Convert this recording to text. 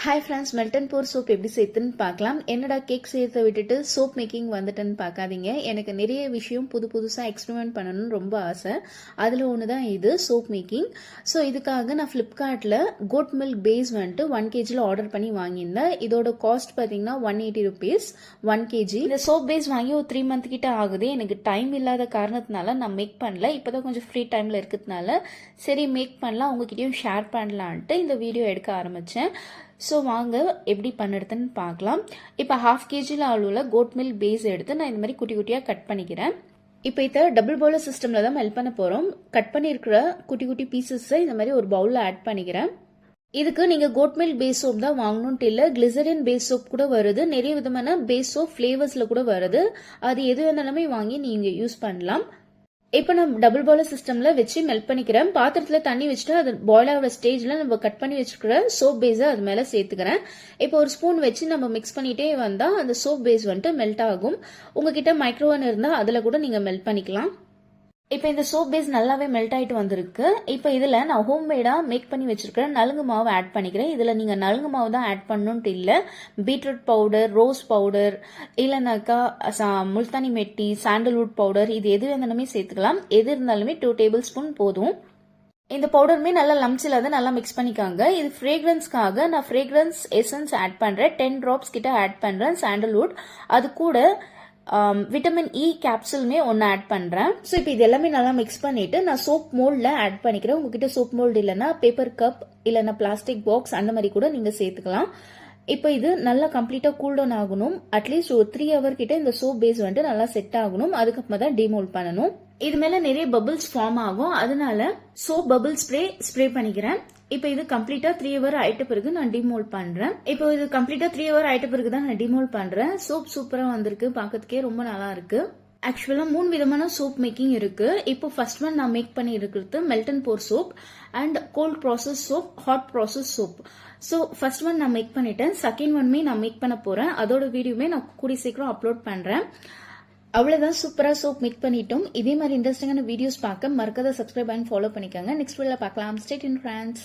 Hi friends, molten pour soap எப்படி சேர்த்துன்னு பார்க்கலாம். என்னடா கேக் சேர்த்து விட்டுட்டு சோப் மேக்கிங் வந்துட்டுன்னு பார்க்காதீங்க. எனக்கு நிறைய விஷயம் புதுசாக எக்ஸ்பெரிமெண்ட் பண்ணணும்னு ரொம்ப ஆசை. அதில் ஒன்று தான் இது சோப் மேக்கிங். ஸோ இதுக்காக நான் ஃப்ளிப்கார்ட்டில் கோட் மில்க் பேஸ் வந்துட்டு 1 kgல ஆர்டர் பண்ணி வாங்கியிருந்தேன். இதோட காஸ்ட் பார்த்தீங்கன்னா 180 rupees 1 kg. இந்த சோப் பேஸ் வாங்கி ஒரு 3 month கிட்ட ஆகுது. எனக்கு டைம் இல்லாத காரணத்தினால நான் மேக் பண்ணல. இப்போ தான் கொஞ்சம் ஃப்ரீ டைமில் இருக்கிறதுனால சரி மேக் பண்ணலாம், உங்ககிட்டயும் ஷேர் பண்ணலான்ட்டு இந்த வீடியோ எடுக்க ஆரம்பித்தேன். ஸோ வாங்க எப்படி பண்ணுறதுன்னு பார்க்கலாம். இப்போ 1/2 kgல அளவில் கோட் மில்க் பேஸ் எடுத்து நான் இந்த மாதிரி குட்டி குட்டியாக கட் பண்ணிக்கிறேன். இப்போ இதை டபுள் பவுலர் சிஸ்டமில் தான் மெல்ட் பண்ண போகிறோம். கட் பண்ணியிருக்கிற குட்டி குட்டி பீசஸை இந்த மாதிரி ஒரு பவுலில் ஆட் பண்ணிக்கிறேன். இதுக்கு நீங்கள் கோட் மில்க் பேஸ் சோப் தான் வாங்கணுன்ட்டு இல்லை, கிளிசரின் பேஸ் சோப் கூட வருது. நிறைய விதமான பேஸ் சோப் ஃப்ளேவர்ஸில் கூட வருது. அது எது வேணாலுமே வாங்கி நீங்கள் யூஸ் பண்ணலாம். இப்போ நான் டபுள் பாய்லர் சிஸ்டம்ல வச்சு மெல்ட் பண்ணிக்கிறேன். பாத்திரத்துல தண்ணி வச்சுட்டு அது பாயில் ஆகிற ஸ்டேஜ்ல நம்ம கட் பண்ணி வச்சுக்கிற சோப் பேஸை அது மேல சேர்த்துக்கிறேன். இப்போ ஒரு ஸ்பூன் வச்சு நம்ம மிக்ஸ் பண்ணிட்டே வந்தா அந்த சோப் பேஸ் வந்துட்டு மெல்ட் ஆகும். உங்ககிட்ட மைக்ரோவன் இருந்தா அதுல கூட நீங்க மெல்ட் பண்ணிக்கலாம். இப்போ இந்த சோப் பேஸ் நல்லாவே மெல்ட் ஆகிட்டு வந்திருக்கு. இப்போ இதில் நான் ஹோம்மேடாக மேக் பண்ணி வச்சிருக்கிறேன் நலுங்கு மாவு ஆட் பண்ணிக்கிறேன். இதில் நீங்கள் நலுங்கு மாவு தான் ஆட் பண்ணணுன்ட்டு இல்லை, பீட்ரூட் பவுடர், ரோஸ் பவுடர், இல்லைனாக்கா முல்தானி மெட்டி, சாண்டல்வுட் பவுடர், இது எது வேணாலுமே சேர்த்துக்கலாம். எது இருந்தாலுமே 2 tablespoon போதும். இந்த பவுடருமே நல்லா லம்ஸ் இல்லாத நல்லா மிக்ஸ் பண்ணிக்காங்க. இது ஃப்ரேக்ரன்ஸ்க்காக நான் ஃப்ரேக்ரன்ஸ் எசன்ஸ் ஆட் பண்ணுறேன். 10 drops கிட்ட ஆட் பண்ணுறேன் சாண்டல்வுட். அது கூட விட்டமின் இ கேப்சூலுமே ஒன்று ஆட் பண்ணுறேன். ஸோ இப்போ இது எல்லாமே நல்லா மிக்ஸ் பண்ணிட்டு நான் சோப் மோல்டில் ஆட் பண்ணிக்கிறேன். உங்ககிட்ட சோப் மோல்டு இல்லைன்னா பேப்பர் கப் இல்லைன்னா பிளாஸ்டிக் பாக்ஸ் அந்த மாதிரி கூட நீங்கள் சேர்த்துக்கலாம். இப்போ இது நல்லா கம்ப்ளீட்டாக கூல் டவுன் ஆகணும். அட்லீஸ்ட் ஒரு 3 hour கிட்ட இந்த சோப் பேஸ் வந்துட்டு நல்லா செட் ஆகணும். அதுக்கப்புறமா தான் டிமோல்ட் பண்ணணும். இது மேலே நிறைய பபிள்ஸ் ஃபார்ம் ஆகும், அதனால சோப் பபிள் ஸ்ப்ரே பண்ணிக்கிறேன். இப்போ இது கம்ப்ளீட்டா 3 hour ஆயிட்ட பிறகு நான் டிமோல்ட் பண்றேன். இப்போ இது கம்ப்ளீட்டா 3 hour ஆயிட்ட பிறகு தான் நான் டிமோல்ட் பண்றேன். சோப் சூப்பரா வந்திருக்கு, பார்க்கறதுக்கே ரொம்ப நல்லா இருக்கு. ஆக்சுவலா 3 விதமான சோப் மேக்கிங் இருக்கு. இப்போ ஃபர்ஸ்ட் ஒன் நான் மேக் பண்ணி இருக்கிறது melt and pour soap and cold process soap, hot process soap. So first one நான் மேக் பண்ணிட்டேன். செகண்ட் ஒன்மே நான் மேக் பண்ண போறேன். அதோட வீடியோமே நான் கூடிய சீக்கிரம் அப்லோட் பண்றேன். அவ்வளவுதான், சூப்பரா சோப் மேக் பண்ணிட்டோம். இதே மாதிரி இன்ட்ரெஸ்டிங்கான வீடியோஸ் பார்க்க மறக்காத சப்ஸ்கிரைப் அண்ட் ஃபாலோ பண்ணிக்கோங்க. நெக்ஸ்ட் வீடியோல பார்க்கலாம். Stay tuned friends.